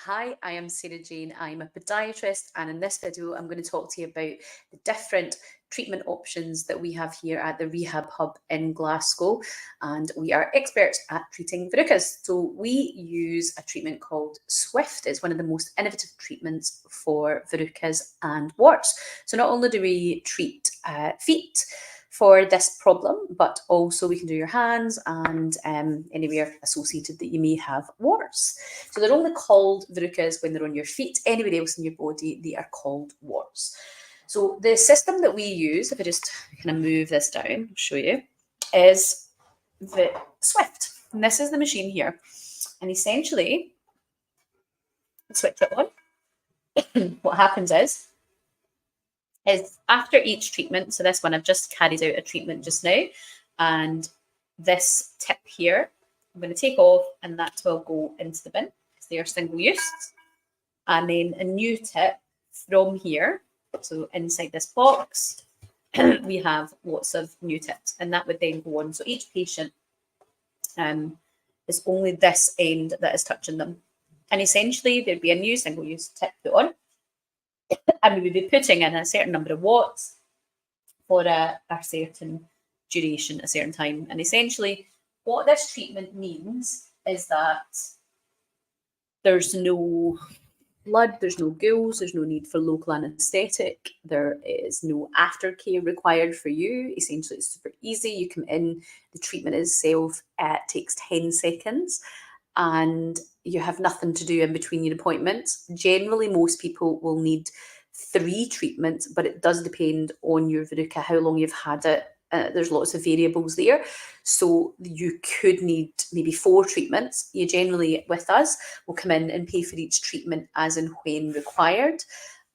Hi, I am Sarah Jane. I'm a podiatrist, and in this video, I'm going to talk to you about the different treatment options that we have here at the Rehab Hub in Glasgow. And we are experts at treating verrucas. So, we use a treatment called Swift. It's one of the most innovative treatments for verrucas and warts. So, not only do we treat feet for this problem, but also we can do your hands and anywhere associated that you may have warts. So they're only called verrucas when they're on your feet. Anywhere else in your body, they are called warts. So the system that we use, if I just kind of move this down, I'll show you, is the Swift. And this is the machine here. And essentially, switch it on. What happens is after each treatment, so this one, I've just carried out a treatment just now, and this tip here, I'm going to take off, and that will go into the bin because they are single use. And then a new tip from here, so inside this box, we have lots of new tips, and that would then go on. So each patient is only this end that is touching them. And essentially, there'd be a new single use tip put on, and we would be putting in a certain number of watts for a certain duration, a certain time. And essentially, what this treatment means is that there's no blood, there's no ghouls, there's no need for local anaesthetic, there is no aftercare required for you. Essentially, it's super easy. You come in, the treatment itself takes 10 seconds, and you have nothing to do in between your appointments. Generally, most people will need 3 treatments, but it does depend on your verruca, how long you've had it. There's lots of variables there. So you could need maybe 4 treatments. You generally, with us, will come in and pay for each treatment as and when required.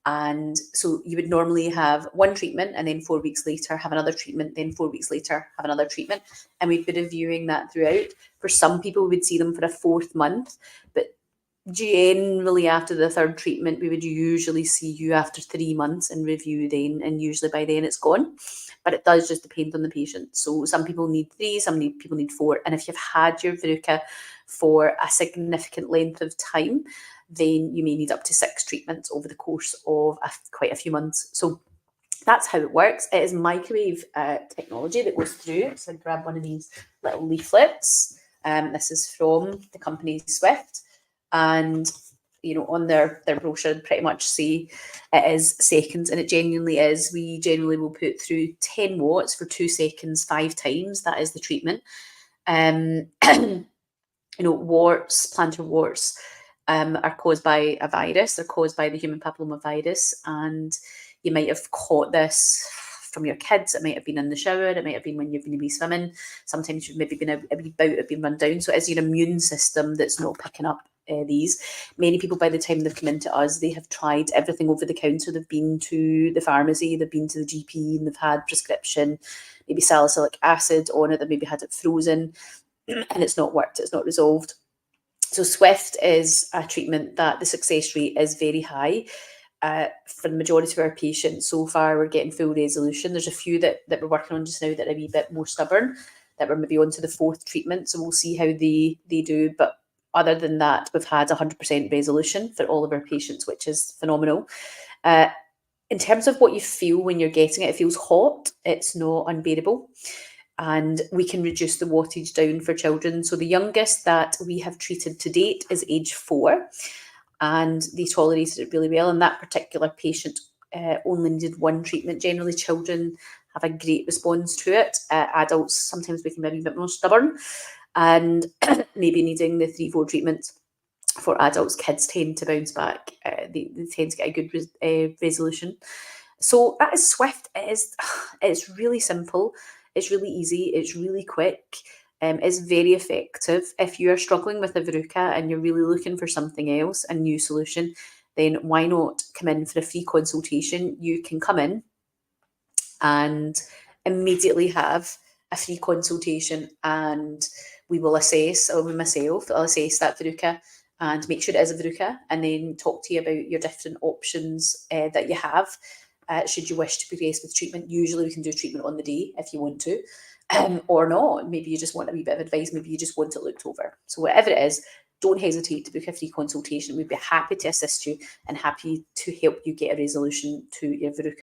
And so you would normally have 1 treatment, and then 4 weeks later have another treatment, then 4 weeks later have another treatment. And we'd be reviewing that throughout. For some people, we would see them for a 4th month, but generally after the 3rd treatment, we would usually see you after 3 months and review then, and usually by then it's gone. But it does just depend on the patient. So some people need 3, some people need 4. And if you've had your verruca for a significant length of time, then you may need up to 6 treatments over the course of quite a few months. So that's how it works. It is microwave technology that goes through. So I grab one of these little leaflets. This is from the company Swift. And on their brochure, pretty much say it is seconds, and it genuinely is. We generally will put through 10 watts for 2 seconds 5 times. That is the treatment. Warts, plantar warts, are caused by a virus. They're caused by the human papillomavirus, and you might have caught this from your kids. It might have been in the shower. It might have been when you've been swimming. Sometimes you've maybe been a wee bout of being run down. So it is your immune system that's not picking up these. Many people, by the time they've come into us, they have tried everything over the counter. They've been to the pharmacy, they've been to the GP, and they've had prescription, maybe salicylic acid on it. They maybe had it frozen, and it's not worked. It's not resolved. So Swift is a treatment that the success rate is very high. For the majority of our patients so far, we're getting full resolution. There's a few that we're working on just now that are a wee bit more stubborn, that we're maybe on to the 4th treatment. So we'll see how they do. But other than that, we've had 100% resolution for all of our patients, which is phenomenal. In terms of what you feel when you're getting it, it feels hot. It's not unbearable. And we can reduce the wattage down for children. So the youngest that we have treated to date is age 4. And they tolerated it really well. And that particular patient only needed 1 treatment. Generally, children have a great response to it. Adults, sometimes we can be a bit more stubborn and maybe needing the 3-4 treatments. For adults, kids tend to bounce back. They tend to get a good resolution. So that is Swift. It's really simple. It's really easy. It's really quick. It's very effective. If you're struggling with a verruca and you're really looking for something else, a new solution, then why not come in for a free consultation? You can come in and immediately have a free consultation, and we will assess, or myself, I'll assess that verruca and make sure it is a verruca, and then talk to you about your different options that you have. Should you wish to progress with treatment, usually we can do treatment on the day if you want to. Or not. Maybe you just want a wee bit of advice. Maybe you just want it looked over. So whatever it is, don't hesitate to book a free consultation. We'd be happy to assist you and happy to help you get a resolution to your Verruca